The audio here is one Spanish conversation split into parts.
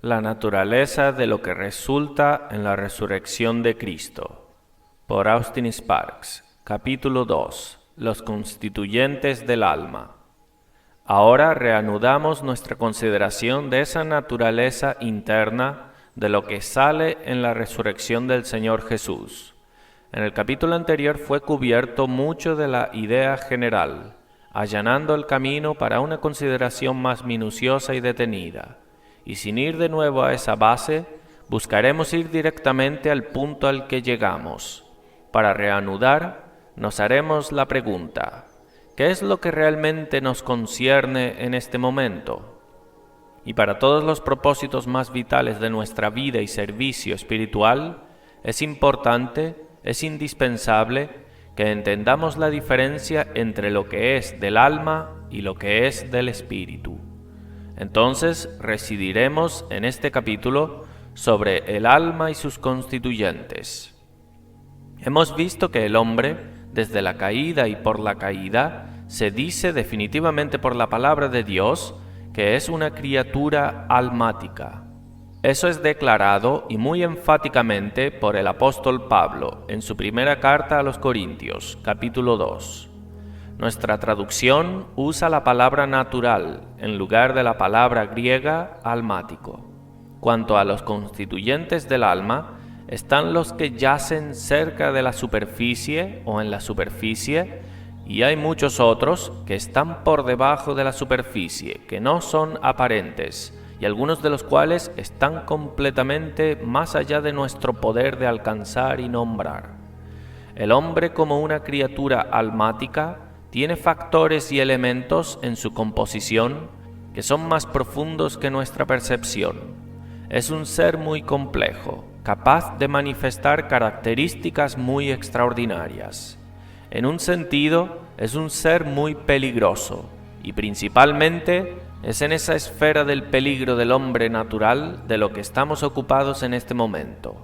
La naturaleza de lo que resulta en la resurrección de Cristo. Por Austin Sparks. Capítulo 2. Los constituyentes del alma. Ahora reanudamos nuestra consideración de esa naturaleza interna de lo que sale en la resurrección del Señor Jesús. En el capítulo anterior fue cubierto mucho de la idea general, allanando el camino para una consideración más minuciosa y detenida. Y sin ir de nuevo a esa base, buscaremos ir directamente al punto al que llegamos. Para reanudar, nos haremos la pregunta: ¿qué es lo que realmente nos concierne en este momento? Y para todos los propósitos más vitales de nuestra vida y servicio espiritual, es importante, es indispensable que entendamos la diferencia entre lo que es del alma y lo que es del espíritu. Entonces residiremos en este capítulo sobre el alma y sus constituyentes. Hemos visto que el hombre, desde la caída y por la caída, se dice definitivamente por la palabra de Dios que es una criatura almática. Eso es declarado y muy enfáticamente por el apóstol Pablo en su primera carta a los Corintios, capítulo 2. Nuestra traducción usa la palabra natural en lugar de la palabra griega almático. Cuanto a los constituyentes del alma, están los que yacen cerca de la superficie o en la superficie, y hay muchos otros que están por debajo de la superficie, que no son aparentes, y algunos de los cuales están completamente más allá de nuestro poder de alcanzar y nombrar. El hombre, como una criatura almática, tiene factores y elementos en su composición que son más profundos que nuestra percepción. Es un ser muy complejo, capaz de manifestar características muy extraordinarias. En un sentido, es un ser muy peligroso, y principalmente es en esa esfera del peligro del hombre natural de lo que estamos ocupados en este momento.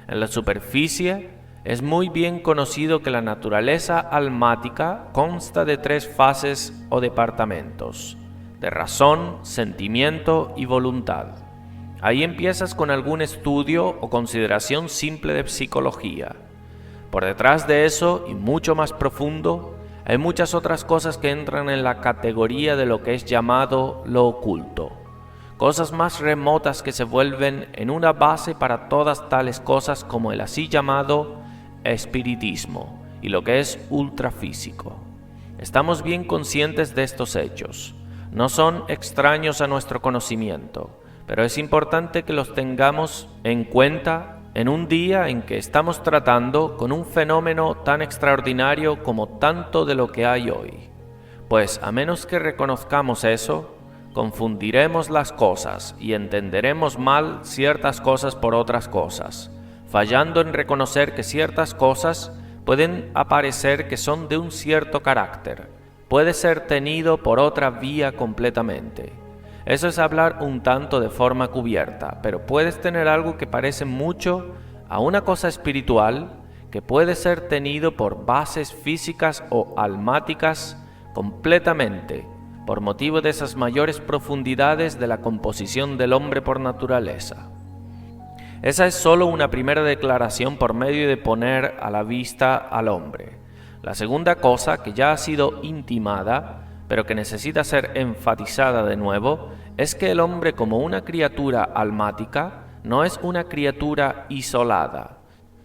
En la superficie, es muy bien conocido que la naturaleza almática consta de 3 fases o departamentos: de razón, sentimiento y voluntad. Ahí empiezas con algún estudio o consideración simple de psicología. Por detrás de eso, y mucho más profundo, hay muchas otras cosas que entran en la categoría de lo que es llamado lo oculto. Cosas más remotas que se vuelven en una base para todas tales cosas como el así llamado espiritismo y lo que es ultrafísico. Estamos bien conscientes de estos hechos. No son extraños a nuestro conocimiento, pero es importante que los tengamos en cuenta en un día en que estamos tratando con un fenómeno tan extraordinario como tanto de lo que hay hoy. Pues a menos que reconozcamos eso, confundiremos las cosas y entenderemos mal ciertas cosas por otras cosas, fallando en reconocer que ciertas cosas pueden aparecer que son de un cierto carácter, puede ser tenido por otra vía completamente. Eso es hablar un tanto de forma cubierta, pero puedes tener algo que parece mucho a una cosa espiritual que puede ser tenido por bases físicas o almáticas completamente, por motivo de esas mayores profundidades de la composición del hombre por naturaleza. Esa es solo una primera declaración por medio de poner a la vista al hombre. La segunda cosa, que ya ha sido intimada, pero que necesita ser enfatizada de nuevo, es que el hombre, como una criatura almática, no es una criatura isolada,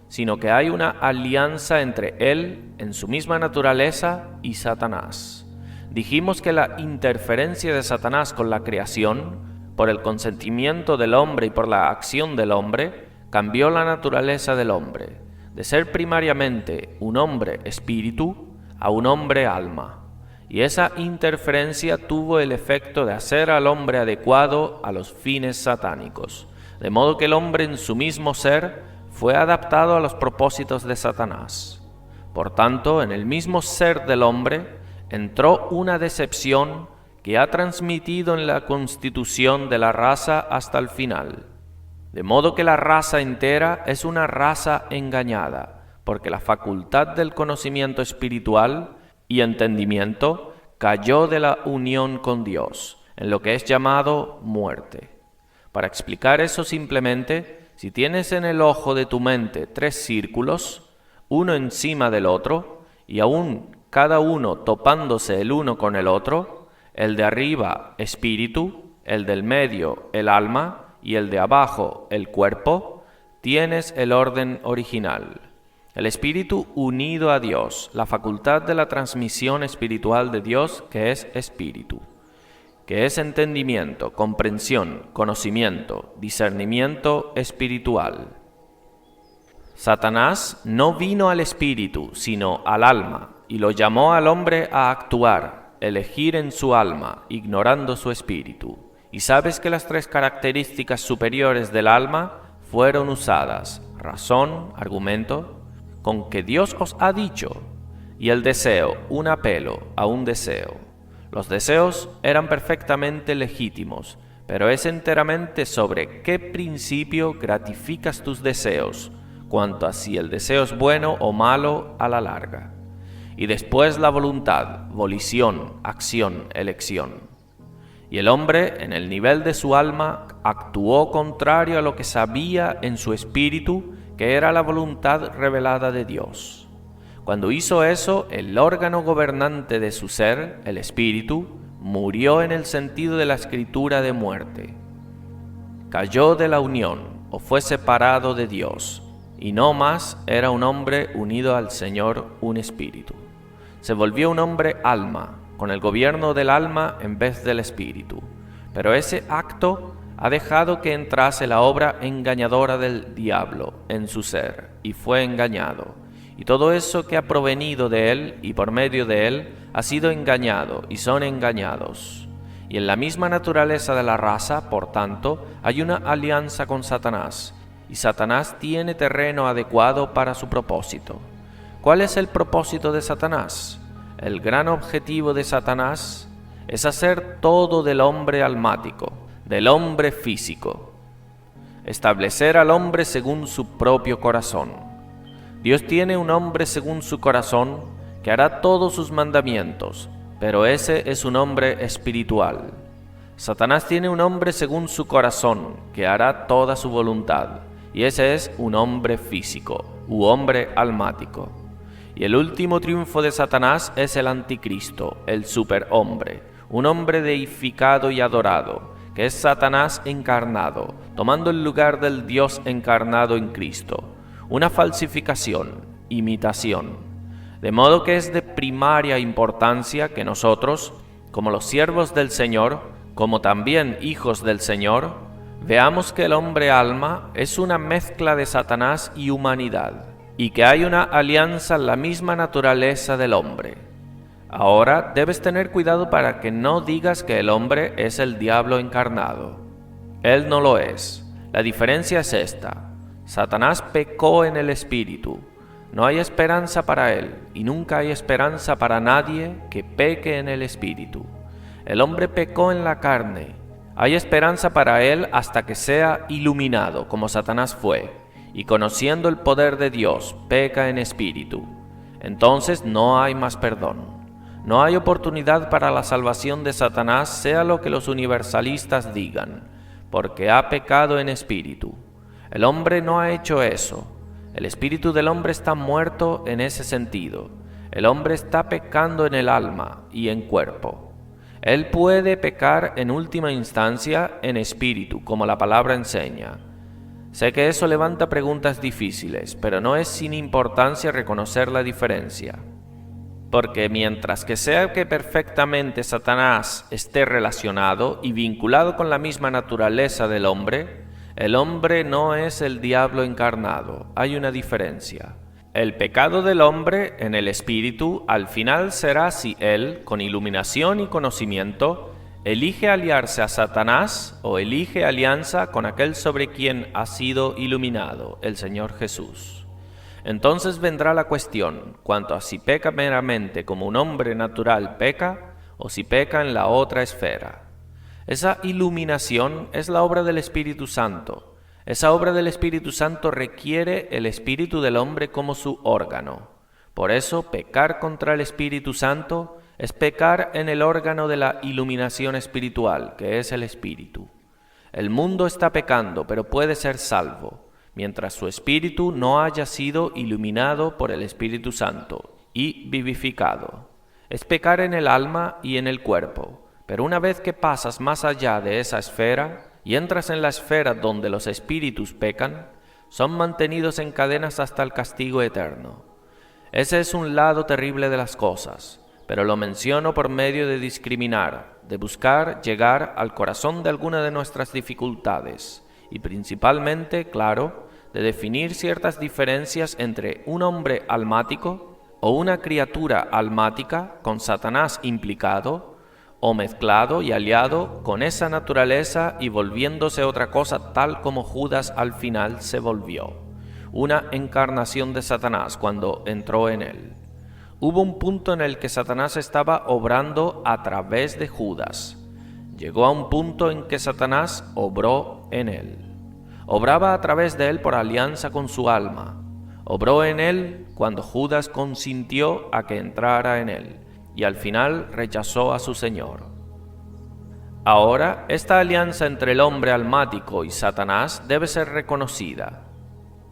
sino que hay una alianza entre él, en su misma naturaleza, y Satanás. Dijimos que la interferencia de Satanás con la creación, por el consentimiento del hombre y por la acción del hombre, cambió la naturaleza del hombre, de ser primariamente un hombre espíritu a un hombre alma. Y esa interferencia tuvo el efecto de hacer al hombre adecuado a los fines satánicos, de modo que el hombre en su mismo ser fue adaptado a los propósitos de Satanás. Por tanto, en el mismo ser del hombre entró una decepción que ha transmitido en la constitución de la raza hasta el final. De modo que la raza entera es una raza engañada, porque la facultad del conocimiento espiritual y entendimiento cayó de la unión con Dios, en lo que es llamado muerte. Para explicar eso simplemente, si tienes en el ojo de tu mente 3 círculos, uno encima del otro, y aún cada uno topándose el uno con el otro, el de arriba espíritu, el del medio el alma y el de abajo el cuerpo, tienes el orden original. El espíritu unido a Dios, la facultad de la transmisión espiritual de Dios, que es espíritu, que es entendimiento, comprensión, conocimiento, discernimiento espiritual. Satanás no vino al espíritu, sino al alma, y lo llamó al hombre a actuar, elegir en su alma, ignorando su espíritu. Y sabes que las 3 características superiores del alma fueron usadas: razón, argumento, con que Dios os ha dicho, y el deseo, un apelo a un deseo. Los deseos eran perfectamente legítimos, pero es enteramente sobre qué principio gratificas tus deseos, cuanto a si el deseo es bueno o malo a la larga. Y después la voluntad, volición, acción, elección. Y el hombre, en el nivel de su alma, actuó contrario a lo que sabía en su espíritu, que era la voluntad revelada de Dios. Cuando hizo eso, el órgano gobernante de su ser, el espíritu, murió en el sentido de la escritura de muerte. Cayó de la unión, o fue separado de Dios, y no más era un hombre unido al Señor, un espíritu. Se volvió un hombre alma, con el gobierno del alma en vez del espíritu. Pero ese acto ha dejado que entrase la obra engañadora del diablo en su ser, y fue engañado. Y todo eso que ha provenido de él y por medio de él ha sido engañado y son engañados. Y en la misma naturaleza de la raza, por tanto, hay una alianza con Satanás, y Satanás tiene terreno adecuado para su propósito. ¿Cuál es el propósito de Satanás? El gran objetivo de Satanás es hacer todo del hombre almático, del hombre físico, establecer al hombre según su propio corazón. Dios tiene un hombre según su corazón que hará todos sus mandamientos, pero ese es un hombre espiritual. Satanás tiene un hombre según su corazón que hará toda su voluntad, y ese es un hombre físico, u hombre almático. Y el último triunfo de Satanás es el anticristo, el superhombre, un hombre deificado y adorado, que es Satanás encarnado, tomando el lugar del Dios encarnado en Cristo, una falsificación, imitación. De modo que es de primaria importancia que nosotros, como los siervos del Señor, como también hijos del Señor, veamos que el hombre alma es una mezcla de Satanás y humanidad, y que hay una alianza en la misma naturaleza del hombre. Ahora debes tener cuidado para que no digas que el hombre es el diablo encarnado. Él no lo es. La diferencia es esta: Satanás pecó en el espíritu. No hay esperanza para él, y nunca hay esperanza para nadie que peque en el espíritu. El hombre pecó en la carne. Hay esperanza para él hasta que sea iluminado, como Satanás fue, y conociendo el poder de Dios, peca en espíritu. Entonces no hay más perdón. No hay oportunidad para la salvación de Satanás, sea lo que los universalistas digan, porque ha pecado en espíritu. El hombre no ha hecho eso. El espíritu del hombre está muerto en ese sentido. El hombre está pecando en el alma y en cuerpo. Él puede pecar en última instancia en espíritu, como la palabra enseña. Sé que eso levanta preguntas difíciles, pero no es sin importancia reconocer la diferencia. Porque mientras que sea que perfectamente Satanás esté relacionado y vinculado con la misma naturaleza del hombre, el hombre no es el diablo encarnado. Hay una diferencia. El pecado del hombre en el espíritu al final será si él, con iluminación y conocimiento, elige aliarse a Satanás o elige alianza con aquel sobre quien ha sido iluminado, el Señor Jesús. Entonces vendrá la cuestión, cuanto a si peca meramente como un hombre natural peca, o si peca en la otra esfera. Esa iluminación es la obra del Espíritu Santo. Esa obra del Espíritu Santo requiere el espíritu del hombre como su órgano. Por eso, pecar contra el Espíritu Santo es pecar en el órgano de la iluminación espiritual, que es el Espíritu. El mundo está pecando, pero puede ser salvo, mientras su espíritu no haya sido iluminado por el Espíritu Santo y vivificado. Es pecar en el alma y en el cuerpo, pero una vez que pasas más allá de esa esfera y entras en la esfera donde los espíritus pecan, son mantenidos en cadenas hasta el castigo eterno. Ese es un lado terrible de las cosas, pero lo menciono por medio de discriminar, de buscar llegar al corazón de alguna de nuestras dificultades, y principalmente, claro, de definir ciertas diferencias entre un hombre almático o una criatura almática con Satanás implicado, o mezclado y aliado con esa naturaleza y volviéndose otra cosa tal como Judas al final se volvió, una encarnación de Satanás cuando entró en él. Hubo un punto en el que Satanás estaba obrando a través de Judas. Llegó a un punto en que Satanás obró en él. Obraba a través de él por alianza con su alma. Obró en él cuando Judas consintió a que entrara en él, y al final rechazó a su Señor. Ahora, esta alianza entre el hombre almático y Satanás debe ser reconocida.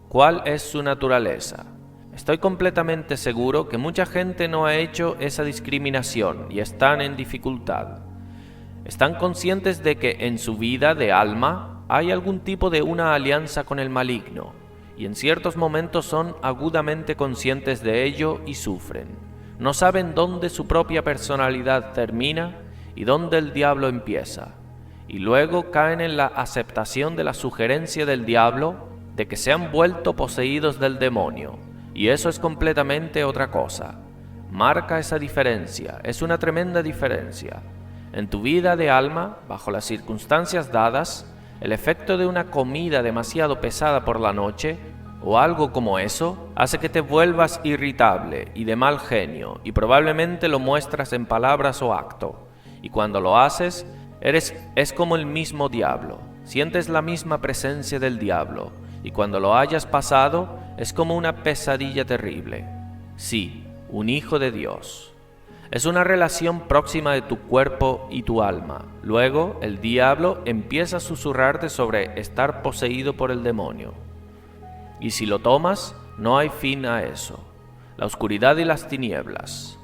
¿Cuál es su naturaleza? Estoy completamente seguro que mucha gente no ha hecho esa discriminación y están en dificultad. Están conscientes de que en su vida de alma hay algún tipo de una alianza con el maligno, y en ciertos momentos son agudamente conscientes de ello y sufren. No saben dónde su propia personalidad termina y dónde el diablo empieza, y luego caen en la aceptación de la sugerencia del diablo de que se han vuelto poseídos del demonio. Y eso es completamente otra cosa. Marca esa diferencia, es una tremenda diferencia. En tu vida de alma, bajo las circunstancias dadas, el efecto de una comida demasiado pesada por la noche, o algo como eso, hace que te vuelvas irritable y de mal genio, y probablemente lo muestras en palabras o acto. Y cuando lo haces, es como el mismo diablo, sientes la misma presencia del diablo, y cuando lo hayas pasado, es como una pesadilla terrible. Sí, un hijo de Dios. Es una relación próxima de tu cuerpo y tu alma. Luego, el diablo empieza a susurrarte sobre estar poseído por el demonio. Y si lo tomas, no hay fin a eso. La oscuridad y las tinieblas.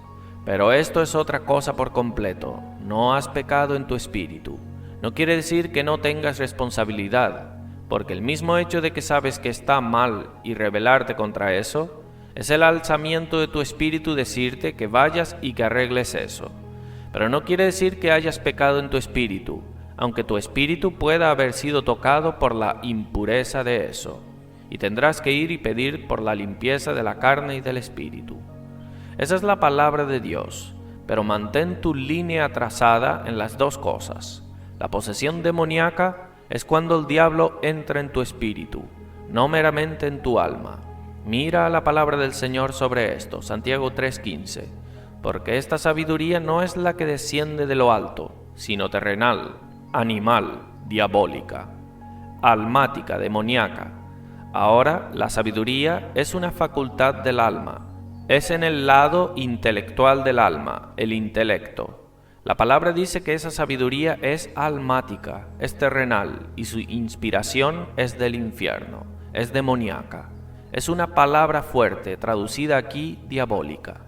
Pero esto es otra cosa por completo. No has pecado en tu espíritu. No quiere decir que no tengas responsabilidad, porque el mismo hecho de que sabes que está mal y rebelarte contra eso, es el alzamiento de tu espíritu decirte que vayas y que arregles eso. Pero no quiere decir que hayas pecado en tu espíritu, aunque tu espíritu pueda haber sido tocado por la impureza de eso, y tendrás que ir y pedir por la limpieza de la carne y del espíritu. Esa es la palabra de Dios, pero mantén tu línea trazada en las dos cosas. La posesión demoníaca es cuando el diablo entra en tu espíritu, no meramente en tu alma. Mira la palabra del Señor sobre esto, Santiago 3:15, porque esta sabiduría no es la que desciende de lo alto, sino terrenal, animal, diabólica, almática, demoníaca. Ahora, la sabiduría es una facultad del alma, es en el lado intelectual del alma, el intelecto. La palabra dice que esa sabiduría es almática, es terrenal, y su inspiración es del infierno, es demoníaca. Es una palabra fuerte, traducida aquí diabólica.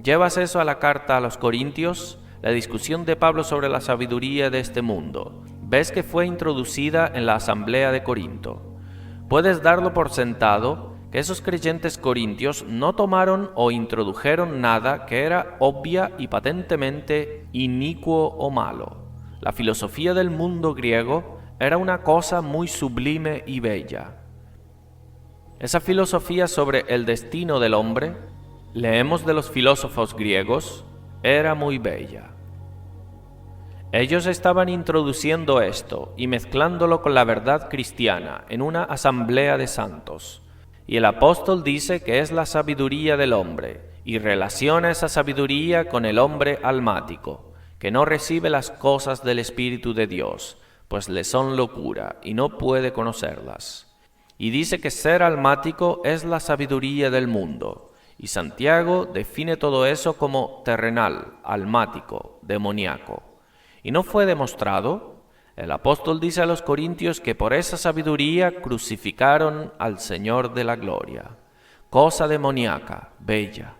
Llevas eso a la carta a los Corintios, la discusión de Pablo sobre la sabiduría de este mundo. Ves que fue introducida en la asamblea de Corinto. Puedes darlo por sentado que esos creyentes corintios no tomaron o introdujeron nada que era obvia y patentemente inicuo o malo. La filosofía del mundo griego era una cosa muy sublime y bella. Esa filosofía sobre el destino del hombre, leemos de los filósofos griegos, era muy bella. Ellos estaban introduciendo esto y mezclándolo con la verdad cristiana en una asamblea de santos. Y el apóstol dice que es la sabiduría del hombre, y relaciona esa sabiduría con el hombre almático, que no recibe las cosas del Espíritu de Dios, pues le son locura, y no puede conocerlas. Y dice que ser almático es la sabiduría del mundo, y Santiago define todo eso como terrenal, almático, demoníaco. ¿Y no fue demostrado? El apóstol dice a los corintios que por esa sabiduría crucificaron al Señor de la gloria, cosa demoníaca, bella.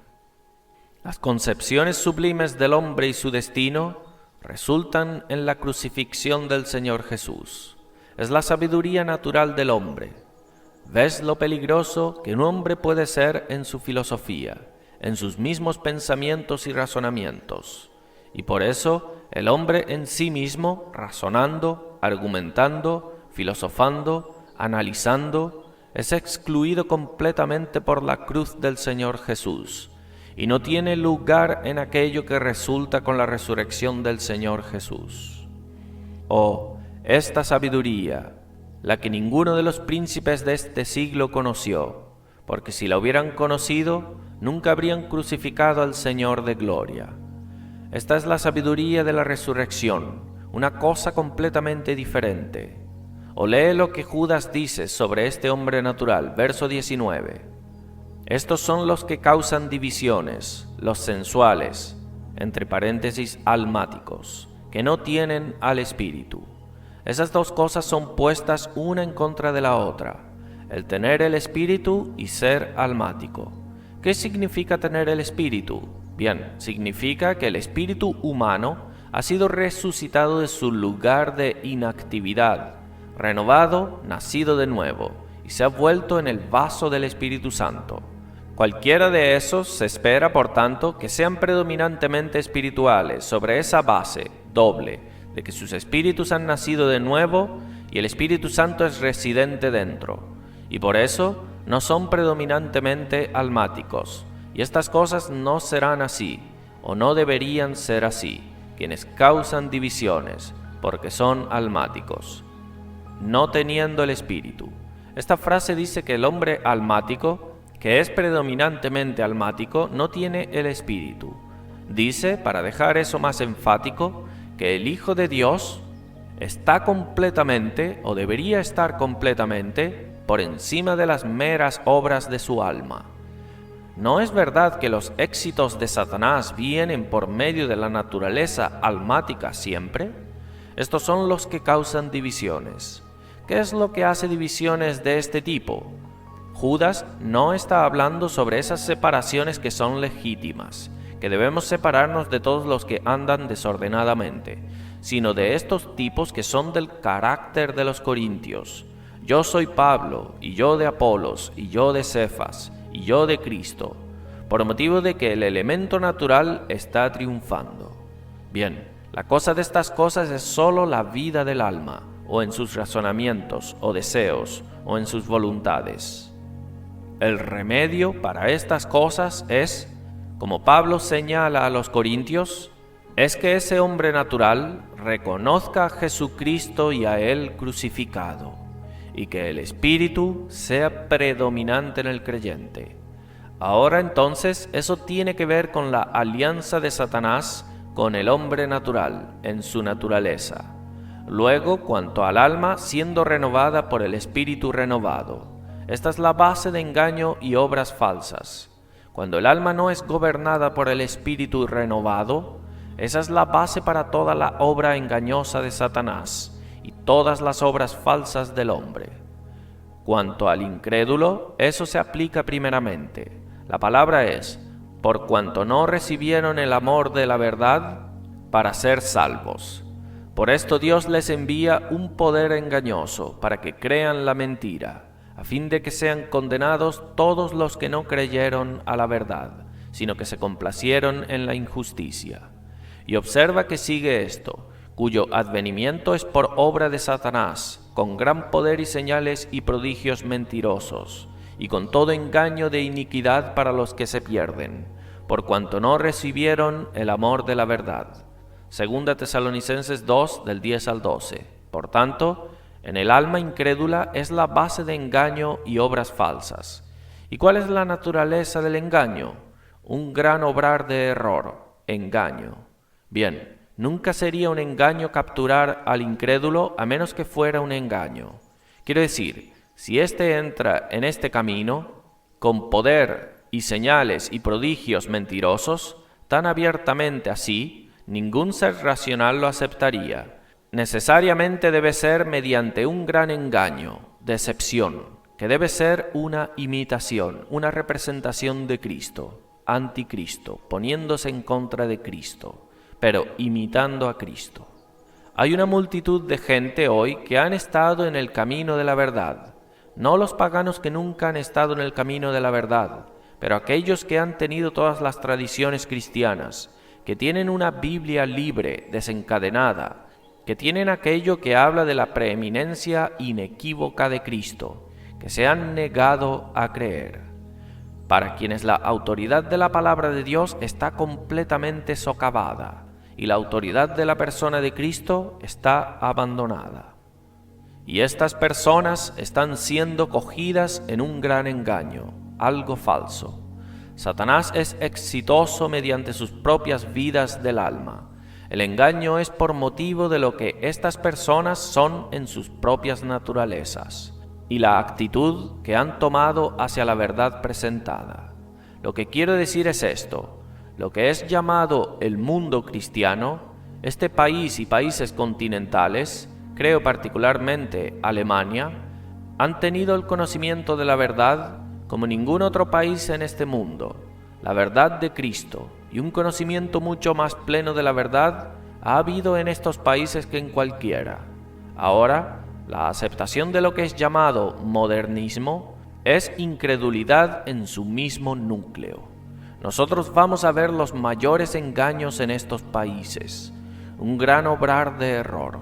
Las concepciones sublimes del hombre y su destino resultan en la crucifixión del Señor Jesús. Es la sabiduría natural del hombre. ¿Ves lo peligroso que un hombre puede ser en su filosofía, en sus mismos pensamientos y razonamientos? Y por eso el hombre en sí mismo, razonando, argumentando, filosofando, analizando, es excluido completamente por la cruz del Señor Jesús, y no tiene lugar en aquello que resulta con la resurrección del Señor Jesús. Oh, esta sabiduría, la que ninguno de los príncipes de este siglo conoció, porque si la hubieran conocido, nunca habrían crucificado al Señor de gloria. Esta es la sabiduría de la resurrección, una cosa completamente diferente. O lee lo que Judas dice sobre este hombre natural, verso 19. Estos son los que causan divisiones, los sensuales, entre paréntesis almáticos, que no tienen al Espíritu. Esas dos cosas son puestas una en contra de la otra, el tener el Espíritu y ser almático. ¿Qué significa tener el Espíritu? Bien, significa que el espíritu humano ha sido resucitado de su lugar de inactividad, renovado, nacido de nuevo, y se ha vuelto en el vaso del Espíritu Santo. Cualquiera de esos se espera, por tanto, que sean predominantemente espirituales sobre esa base doble de que sus espíritus han nacido de nuevo y el Espíritu Santo es residente dentro, y por eso no son predominantemente almáticos. Y estas cosas no serán así, o no deberían ser así, quienes causan divisiones, porque son almáticos, no teniendo el Espíritu. Esta frase dice que el hombre almático, que es predominantemente almático, no tiene el Espíritu. Dice, para dejar eso más enfático, que el Hijo de Dios está completamente, o debería estar completamente, por encima de las meras obras de su alma. ¿No es verdad que los éxitos de Satanás vienen por medio de la naturaleza almática siempre? Estos son los que causan divisiones. ¿Qué es lo que hace divisiones de este tipo? Judas no está hablando sobre esas separaciones que son legítimas, que debemos separarnos de todos los que andan desordenadamente, sino de estos tipos que son del carácter de los corintios. Yo soy Pablo, y yo de Apolos, y yo de Cefas, y yo de Cristo, por motivo de que el elemento natural está triunfando. Bien, la cosa de estas cosas es sólo la vida del alma, o en sus razonamientos, o deseos, o en sus voluntades. El remedio para estas cosas es, como Pablo señala a los corintios, es que ese hombre natural reconozca a Jesucristo y a Él crucificado, y que el Espíritu sea predominante en el creyente. Ahora entonces eso tiene que ver con la alianza de Satanás con el hombre natural en su naturaleza. Luego, cuanto al alma, siendo renovada por el Espíritu renovado. Esta es la base de engaño y obras falsas. Cuando el alma no es gobernada por el Espíritu renovado, esa es la base para toda la obra engañosa de Satanás y todas las obras falsas del hombre. Cuanto al incrédulo, eso se aplica primeramente. La palabra es, por cuanto no recibieron el amor de la verdad para ser salvos. Por esto Dios les envía un poder engañoso para que crean la mentira, a fin de que sean condenados todos los que no creyeron a la verdad, sino que se complacieron en la injusticia. Y observa que sigue esto, cuyo advenimiento es por obra de Satanás, con gran poder y señales y prodigios mentirosos, y con todo engaño de iniquidad para los que se pierden, por cuanto no recibieron el amor de la verdad. Segunda Tesalonicenses 2, del 10 al 12. Por tanto, en el alma incrédula es la base de engaño y obras falsas. ¿Y cuál es la naturaleza del engaño? Un gran obrar de error, engaño. Bien, nunca sería un engaño capturar al incrédulo a menos que fuera un engaño. Quiero decir, si éste entra en este camino, con poder y señales y prodigios mentirosos, tan abiertamente así, ningún ser racional lo aceptaría. necesariamente debe ser mediante un gran engaño, decepción, que debe ser una imitación, una representación de Cristo, anticristo, poniéndose en contra de Cristo, pero imitando a Cristo. Hay una multitud de gente hoy que han estado en el camino de la verdad, no los paganos que nunca han estado en el camino de la verdad, pero aquellos que han tenido todas las tradiciones cristianas, que tienen una Biblia libre, desencadenada, que tienen aquello que habla de la preeminencia inequívoca de Cristo, que se han negado a creer, para quienes la autoridad de la palabra de Dios está completamente socavada y la autoridad de la persona de Cristo está abandonada. Y estas personas están siendo cogidas en un gran engaño, algo falso. Satanás es exitoso mediante sus propias vidas del alma. El engaño es por motivo de lo que estas personas son en sus propias naturalezas y la actitud que han tomado hacia la verdad presentada. Lo que quiero decir es esto: lo que es llamado el mundo cristiano, este país y países continentales, creo particularmente Alemania, han tenido el conocimiento de la verdad como ningún otro país en este mundo, la verdad de Cristo, y un conocimiento mucho más pleno de la verdad ha habido en estos países que en cualquiera. Ahora, la aceptación de lo que es llamado modernismo es incredulidad en su mismo núcleo. Nosotros vamos a ver los mayores engaños en estos países, un gran obrar de error,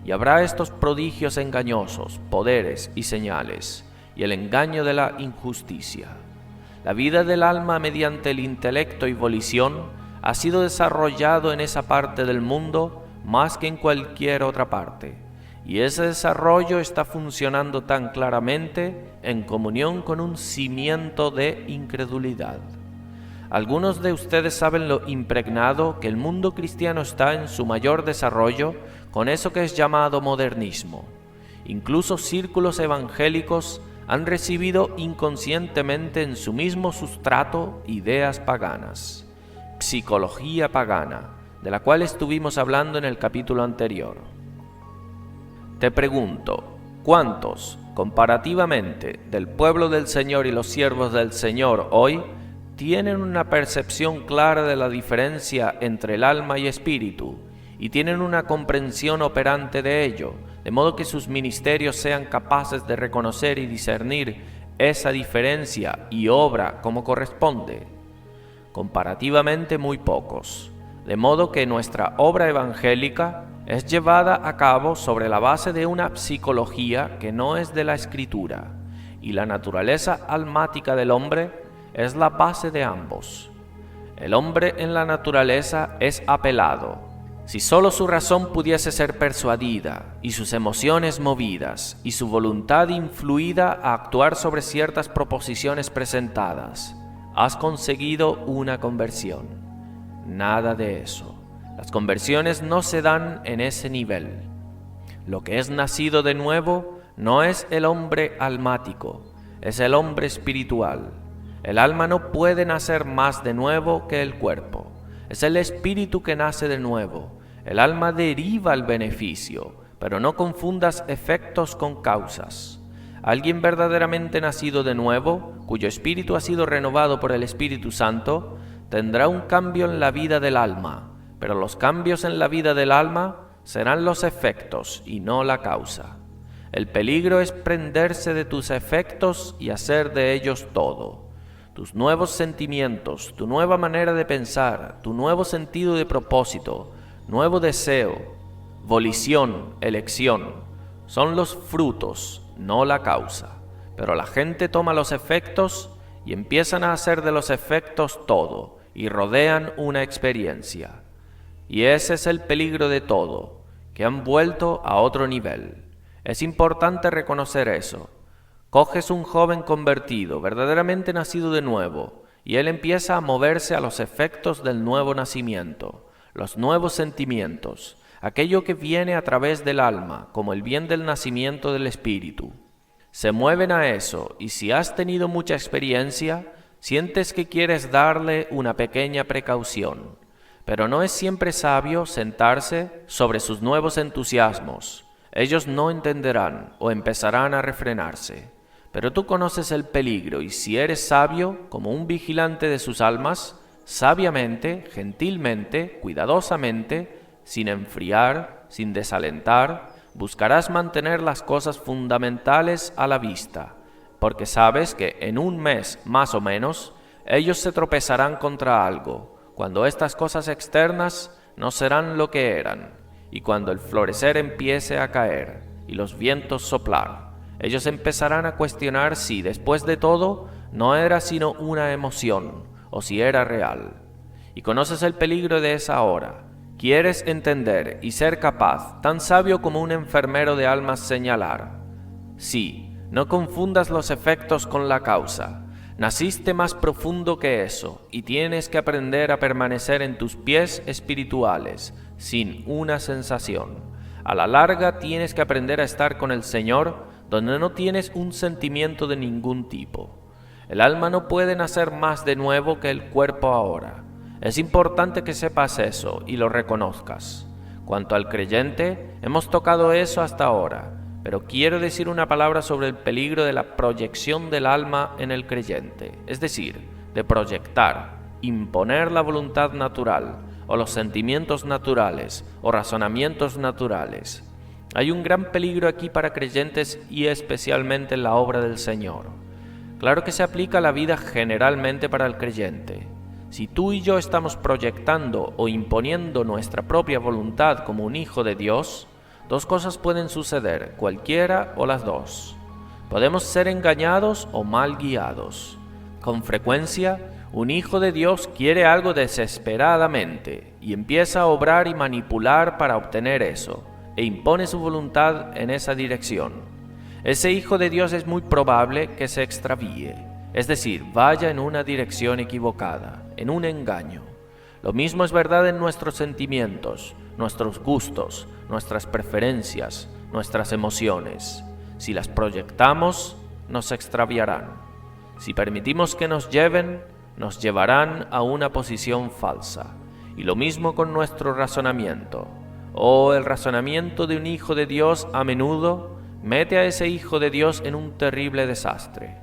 y habrá estos prodigios engañosos, poderes y señales, y el engaño de la injusticia. La vida del alma mediante el intelecto y volición ha sido desarrollado en esa parte del mundo más que en cualquier otra parte, y ese desarrollo está funcionando tan claramente en comunión con un cimiento de incredulidad. Algunos de ustedes saben lo impregnado que el mundo cristiano está en su mayor desarrollo con eso que es llamado modernismo. Incluso círculos evangélicos han recibido inconscientemente en su mismo sustrato ideas paganas, psicología pagana, de la cual estuvimos hablando en el capítulo anterior. Te pregunto, ¿cuántos, comparativamente, del pueblo del Señor y los siervos del Señor hoy tienen una percepción clara de la diferencia entre el alma y espíritu y tienen una comprensión operante de ello, de modo que sus ministerios sean capaces de reconocer y discernir esa diferencia y obra como corresponde? Comparativamente muy pocos, de modo que nuestra obra evangélica es llevada a cabo sobre la base de una psicología que no es de la Escritura, y la naturaleza almática del hombre es la base de ambos. El hombre en la naturaleza es apelado. Si sólo su razón pudiese ser persuadida, y sus emociones movidas, y su voluntad influida a actuar sobre ciertas proposiciones presentadas, has conseguido una conversión. Nada de eso. Las conversiones no se dan en ese nivel. Lo que es nacido de nuevo no es el hombre almático, es el hombre espiritual. El alma no puede nacer más de nuevo que el cuerpo. Es el espíritu que nace de nuevo. El alma deriva el beneficio, pero no confundas efectos con causas. Alguien verdaderamente nacido de nuevo, cuyo espíritu ha sido renovado por el Espíritu Santo, tendrá un cambio en la vida del alma, pero los cambios en la vida del alma serán los efectos y no la causa. El peligro es prenderse de tus efectos y hacer de ellos todo. Tus nuevos sentimientos, tu nueva manera de pensar, tu nuevo sentido de propósito, nuevo deseo, volición, elección, son los frutos, no la causa. Pero la gente toma los efectos y empiezan a hacer de los efectos todo, y rodean una experiencia. Y ese es el peligro de todo, que han vuelto a otro nivel. Es importante reconocer eso. Coges un joven convertido, verdaderamente nacido de nuevo, y él empieza a moverse a los efectos del nuevo nacimiento, los nuevos sentimientos, aquello que viene a través del alma, como el bien del nacimiento del espíritu. Se mueven a eso, y si has tenido mucha experiencia, sientes que quieres darle una pequeña precaución. Pero no es siempre sabio sentarse sobre sus nuevos entusiasmos. Ellos no entenderán o empezarán a refrenarse. Pero tú conoces el peligro y si eres sabio, como un vigilante de sus almas, sabiamente, gentilmente, cuidadosamente, sin enfriar, sin desalentar, buscarás mantener las cosas fundamentales a la vista, porque sabes que en un mes más o menos ellos se tropezarán contra algo, cuando estas cosas externas no serán lo que eran, y cuando el florecer empiece a caer y los vientos soplar, ellos empezarán a cuestionar si, después de todo, no era sino una emoción, o si era real. Y conoces el peligro de esa hora. Quieres entender y ser capaz, tan sabio como un enfermero de almas señalar. Sí, no confundas los efectos con la causa. Naciste más profundo que eso, y tienes que aprender a permanecer en tus pies espirituales, sin una sensación. A la larga tienes que aprender a estar con el Señor, donde no tienes un sentimiento de ningún tipo. El alma no puede nacer más de nuevo que el cuerpo ahora. Es importante que sepas eso y lo reconozcas. Cuanto al creyente, hemos tocado eso hasta ahora, pero quiero decir una palabra sobre el peligro de la proyección del alma en el creyente, es decir, de proyectar, imponer la voluntad natural, o los sentimientos naturales, o razonamientos naturales. Hay un gran peligro aquí para creyentes y especialmente en la obra del Señor. Claro que se aplica a la vida generalmente para el creyente. Si tú y yo estamos proyectando o imponiendo nuestra propia voluntad como un hijo de Dios, dos cosas pueden suceder, cualquiera o las dos. Podemos ser engañados o mal guiados. Con frecuencia, un hijo de Dios quiere algo desesperadamente y empieza a obrar y manipular para obtener eso, e impone su voluntad en esa dirección. Ese hijo de Dios es muy probable que se extravíe, es decir, vaya en una dirección equivocada, en un engaño. Lo mismo es verdad en nuestros sentimientos, nuestros gustos, nuestras preferencias, nuestras emociones. Si las proyectamos, nos extraviarán. Si permitimos que nos lleven, nos llevarán a una posición falsa. Y lo mismo con nuestro razonamiento. El razonamiento de un hijo de Dios a menudo mete a ese hijo de Dios en un terrible desastre.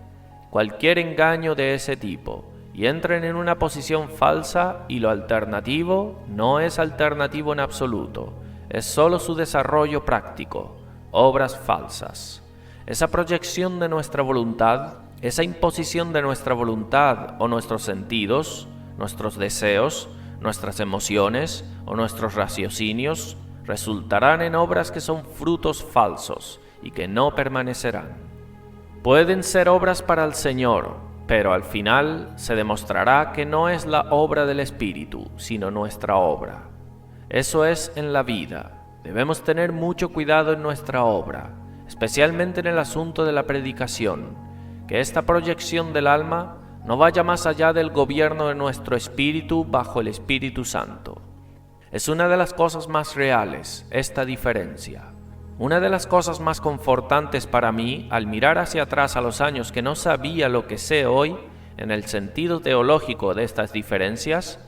Cualquier engaño de ese tipo, y entran en una posición falsa y lo alternativo no es alternativo en absoluto, es solo su desarrollo práctico, obras falsas. Esa proyección de nuestra voluntad, esa imposición de nuestra voluntad o nuestros sentidos, nuestros deseos, nuestras emociones o nuestros raciocinios resultarán en obras que son frutos falsos y que no permanecerán. Pueden ser obras para el Señor, pero al final se demostrará que no es la obra del Espíritu, sino nuestra obra. Eso es en la vida. Debemos tener mucho cuidado en nuestra obra, especialmente en el asunto de la predicación, que esta proyección del alma no vaya más allá del gobierno de nuestro espíritu bajo el Espíritu Santo. Es una de las cosas más reales, esta diferencia. Una de las cosas más confortantes para mí, al mirar hacia atrás a los años que no sabía lo que sé hoy, en el sentido teológico de estas diferencias,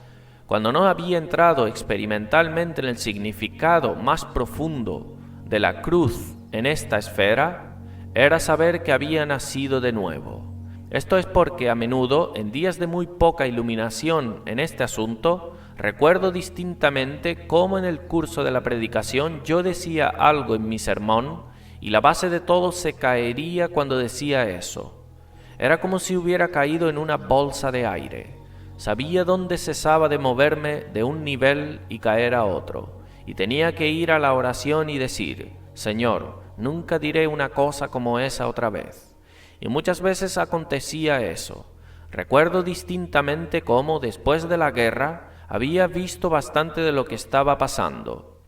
cuando no había entrado experimentalmente en el significado más profundo de la cruz en esta esfera, era saber que había nacido de nuevo. Esto es porque a menudo, en días de muy poca iluminación en este asunto, recuerdo distintamente cómo en el curso de la predicación yo decía algo en mi sermón y la base de todo se caería cuando decía eso. Era como si hubiera caído en una bolsa de aire. Sabía dónde cesaba de moverme de un nivel y caer a otro, y tenía que ir a la oración y decir: Señor, nunca diré una cosa como esa otra vez. Y muchas veces acontecía eso. Recuerdo distintamente cómo, después de la guerra, había visto bastante de lo que estaba pasando.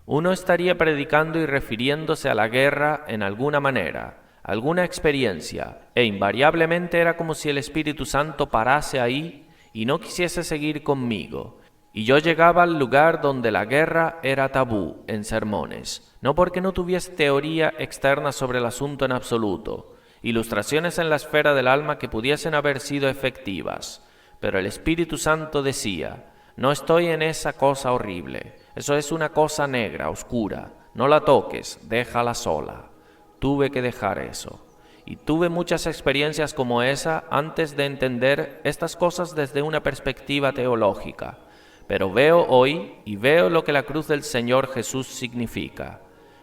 Uno estaría predicando y refiriéndose a la guerra en alguna manera, alguna experiencia, e invariablemente era como si el Espíritu Santo parase ahí y no quisiese seguir conmigo. Y yo llegaba al lugar donde la guerra era tabú en sermones, no porque no tuviese teoría externa sobre el asunto en absoluto, ilustraciones en la esfera del alma que pudiesen haber sido efectivas, pero el Espíritu Santo decía: No estoy en esa cosa horrible. Eso es una cosa negra, oscura. No la toques, déjala sola. Tuve que dejar eso. Y tuve muchas experiencias como esa antes de entender estas cosas desde una perspectiva teológica. Pero veo hoy y veo lo que la cruz del Señor Jesús significa.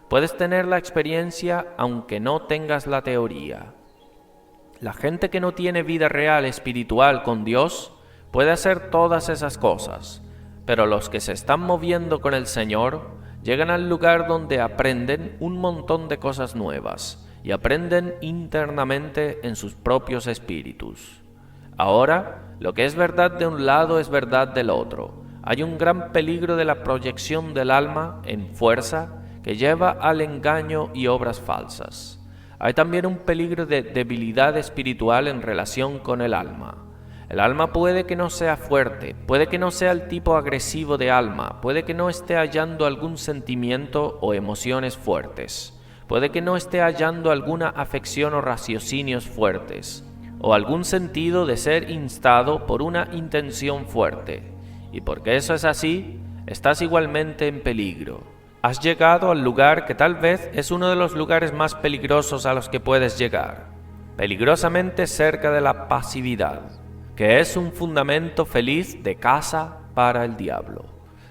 Puedes tener la experiencia aunque no tengas la teoría. La gente que no tiene vida real espiritual con Dios puede hacer todas esas cosas, pero los que se están moviendo con el Señor llegan al lugar donde aprenden un montón de cosas nuevas y aprenden internamente en sus propios espíritus. Ahora, lo que es verdad de un lado es verdad del otro. Hay un gran peligro de la proyección del alma en fuerza que lleva al engaño y obras falsas. Hay también un peligro de debilidad espiritual en relación con el alma. El alma puede que no sea fuerte, puede que no sea el tipo agresivo de alma, puede que no esté hallando algún sentimiento o emociones fuertes, puede que no esté hallando alguna afección o raciocinios fuertes, o algún sentido de ser instado por una intención fuerte. Y porque eso es así, estás igualmente en peligro. Has llegado al lugar que tal vez es uno de los lugares más peligrosos a los que puedes llegar, peligrosamente cerca de la pasividad, que es un fundamento feliz de caza para el diablo.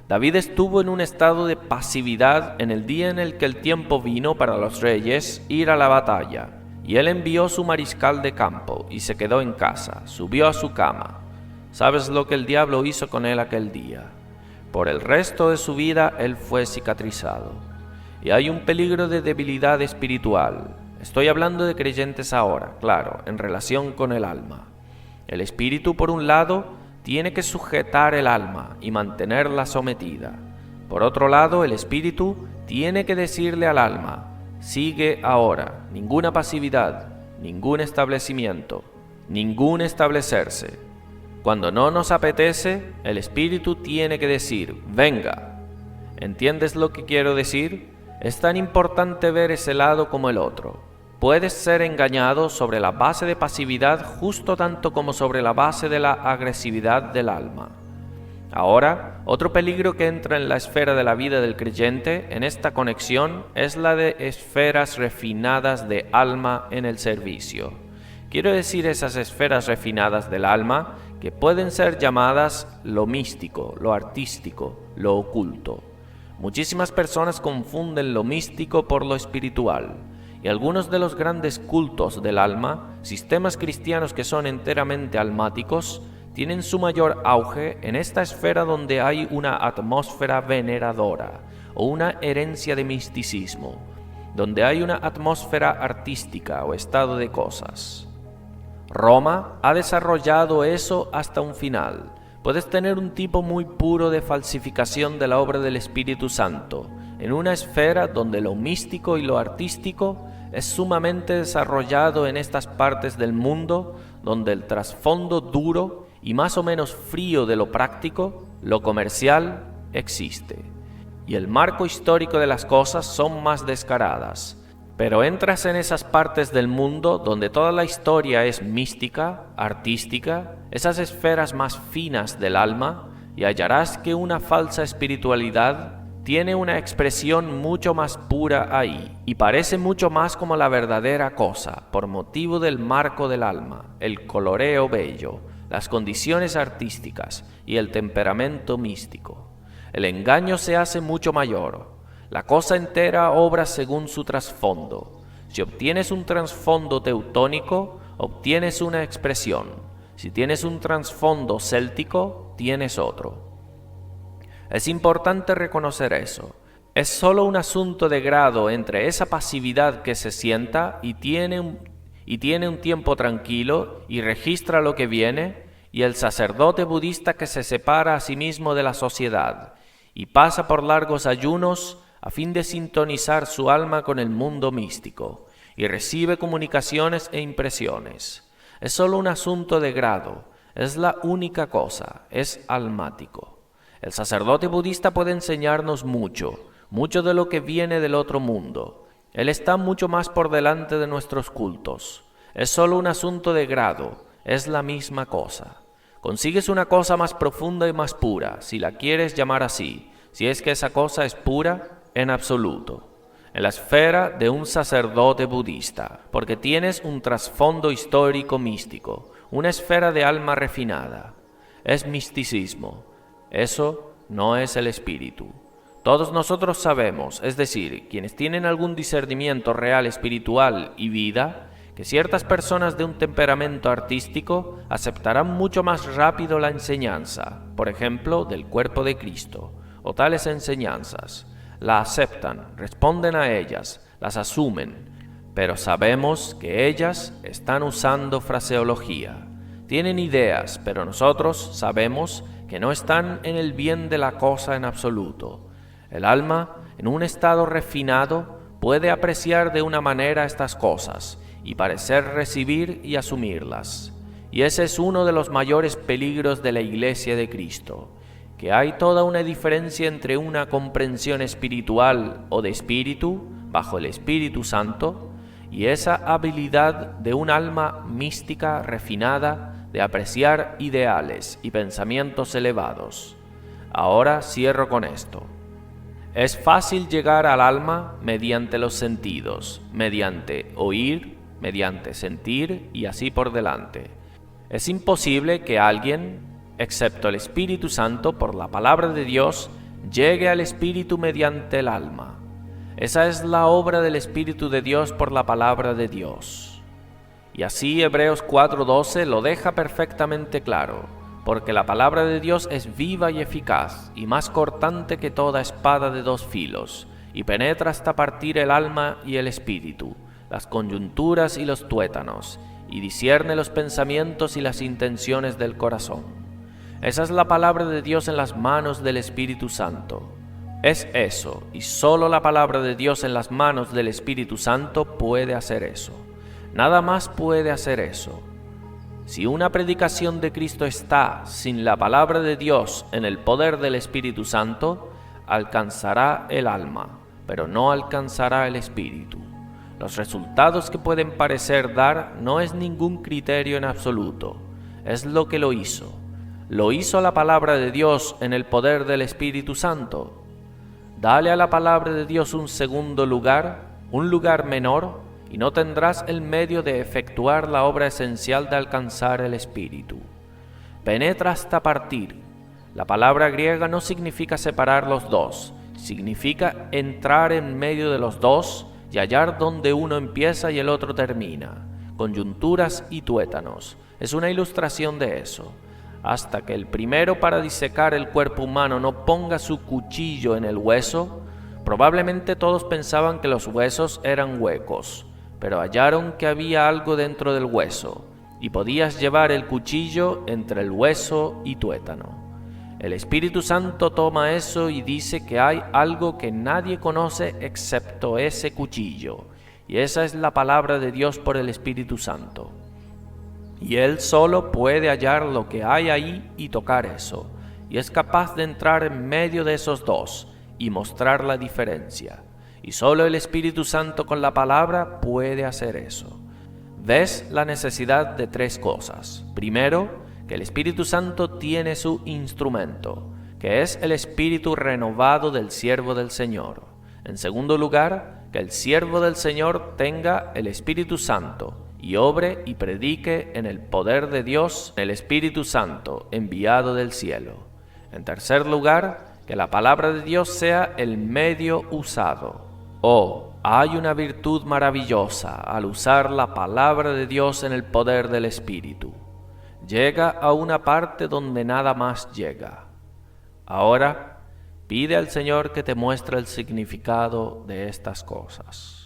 David estuvo en un estado de pasividad en el día en el que el tiempo vino para los reyes ir a la batalla, y él envió su mariscal de campo y se quedó en casa, subió a su cama. ¿Sabes lo que el diablo hizo con él aquel día? Por el resto de su vida él fue cicatrizado. Y hay un peligro de debilidad espiritual. Estoy hablando de creyentes ahora, claro, en relación con el alma. El espíritu, por un lado, tiene que sujetar el alma y mantenerla sometida. Por otro lado, el espíritu tiene que decirle al alma: sigue ahora, ninguna pasividad, ningún establecimiento, ningún establecerse. Cuando no nos apetece, el espíritu tiene que decir: venga. ¿Entiendes lo que quiero decir? Es tan importante ver ese lado como el otro. Puedes ser engañado sobre la base de pasividad justo tanto como sobre la base de la agresividad del alma. Ahora, otro peligro que entra en la esfera de la vida del creyente en esta conexión es la de esferas refinadas de alma en el servicio. Quiero decir esas esferas refinadas del alma que pueden ser llamadas lo místico, lo artístico, lo oculto. Muchísimas personas confunden lo místico por lo espiritual. Y algunos de los grandes cultos del alma, sistemas cristianos que son enteramente almáticos, tienen su mayor auge en esta esfera donde hay una atmósfera veneradora o una herencia de misticismo, donde hay una atmósfera artística o estado de cosas. Roma ha desarrollado eso hasta un final. Puedes tener un tipo muy puro de falsificación de la obra del Espíritu Santo, en una esfera donde lo místico y lo artístico es sumamente desarrollado en estas partes del mundo, donde el trasfondo duro y más o menos frío de lo práctico, lo comercial, existe. Y el marco histórico de las cosas son más descaradas. Pero entras en esas partes del mundo donde toda la historia es mística, artística, esas esferas más finas del alma, y hallarás que una falsa espiritualidad tiene una expresión mucho más pura ahí, y parece mucho más como la verdadera cosa, por motivo del marco del alma, el coloreo bello, las condiciones artísticas y el temperamento místico. El engaño se hace mucho mayor. La cosa entera obra según su trasfondo. Si obtienes un trasfondo teutónico, obtienes una expresión. Si tienes un trasfondo céltico, tienes otro. Es importante reconocer eso. Es solo un asunto de grado entre esa pasividad que se sienta y tiene un tiempo tranquilo y registra lo que viene, y el sacerdote budista que se separa a sí mismo de la sociedad y pasa por largos ayunos a fin de sintonizar su alma con el mundo místico, y recibe comunicaciones e impresiones. Es solo un asunto de grado, es la única cosa, es almático. El sacerdote budista puede enseñarnos mucho de lo que viene del otro mundo. Él está mucho más por delante de nuestros cultos. Es solo un asunto de grado, es la misma cosa. consigues una cosa más profunda y más pura, si la quieres llamar así, si es que esa cosa es pura en absoluto, en la esfera de un sacerdote budista, porque tienes un trasfondo histórico místico, una esfera de alma refinada. Es misticismo. Eso no es el espíritu. Todos nosotros sabemos, es decir, quienes tienen algún discernimiento real espiritual y vida, que ciertas personas de un temperamento artístico aceptarán mucho más rápido la enseñanza, por ejemplo, del cuerpo de Cristo, o tales enseñanzas. La aceptan, responden a ellas, las asumen, pero sabemos que ellas están usando fraseología. Tienen ideas, pero nosotros sabemos que no están en el bien de la cosa en absoluto. El alma, en un estado refinado, puede apreciar de una manera estas cosas y parecer recibir y asumirlas. Y ese es uno de los mayores peligros de la Iglesia de Cristo, que hay toda una diferencia entre una comprensión espiritual o de espíritu, bajo el Espíritu Santo, y esa habilidad de un alma mística refinada de apreciar ideales y pensamientos elevados. Ahora cierro con esto. Es fácil llegar al alma mediante los sentidos, mediante oír, mediante sentir y así por delante. Es imposible que alguien, excepto el Espíritu Santo, por la palabra de Dios, llegue al Espíritu mediante el alma. Esa es la obra del Espíritu de Dios por la palabra de Dios. Y así Hebreos 4:12 lo deja perfectamente claro, porque la palabra de Dios es viva y eficaz, y más cortante que toda espada de dos filos, y penetra hasta partir el alma y el espíritu, las coyunturas y los tuétanos, y discierne los pensamientos y las intenciones del corazón. Esa es la palabra de Dios en las manos del Espíritu Santo. Es eso, y solo la palabra de Dios en las manos del Espíritu Santo puede hacer eso. Nada más puede hacer eso. Si una predicación de Cristo está sin la palabra de Dios en el poder del Espíritu Santo, alcanzará el alma, pero no alcanzará el espíritu. Los resultados que pueden parecer dar no es ningún criterio en absoluto, es lo que lo hizo. ¿Lo hizo la palabra de Dios en el poder del Espíritu Santo? Dale a la palabra de Dios un segundo lugar, un lugar menor, y no tendrás el medio de efectuar la obra esencial de alcanzar el Espíritu. Penetra hasta partir. La palabra griega no significa separar los dos, significa entrar en medio de los dos y hallar donde uno empieza y el otro termina. Coyunturas y tuétanos. Es una ilustración de eso. Hasta que el primero para disecar el cuerpo humano no ponga su cuchillo en el hueso, probablemente todos pensaban que los huesos eran huecos, pero hallaron que había algo dentro del hueso, y podías llevar el cuchillo entre el hueso y tuétano. El Espíritu Santo toma eso y dice que hay algo que nadie conoce excepto ese cuchillo, y esa es la palabra de Dios por el Espíritu Santo. Y Él solo puede hallar lo que hay ahí y tocar eso, y es capaz de entrar en medio de esos dos y mostrar la diferencia. Y solo el Espíritu Santo con la palabra puede hacer eso. ¿Ves la necesidad de tres cosas? Primero, que el Espíritu Santo tiene su instrumento, que es el espíritu renovado del siervo del Señor. En segundo lugar, que el siervo del Señor tenga el Espíritu Santo, y obre y predique en el poder de Dios, el Espíritu Santo, enviado del cielo. En tercer lugar, que la palabra de Dios sea el medio usado. Oh, hay una virtud maravillosa al usar la palabra de Dios en el poder del Espíritu. Llega a una parte donde nada más llega. Ahora, pide al Señor que te muestre el significado de estas cosas.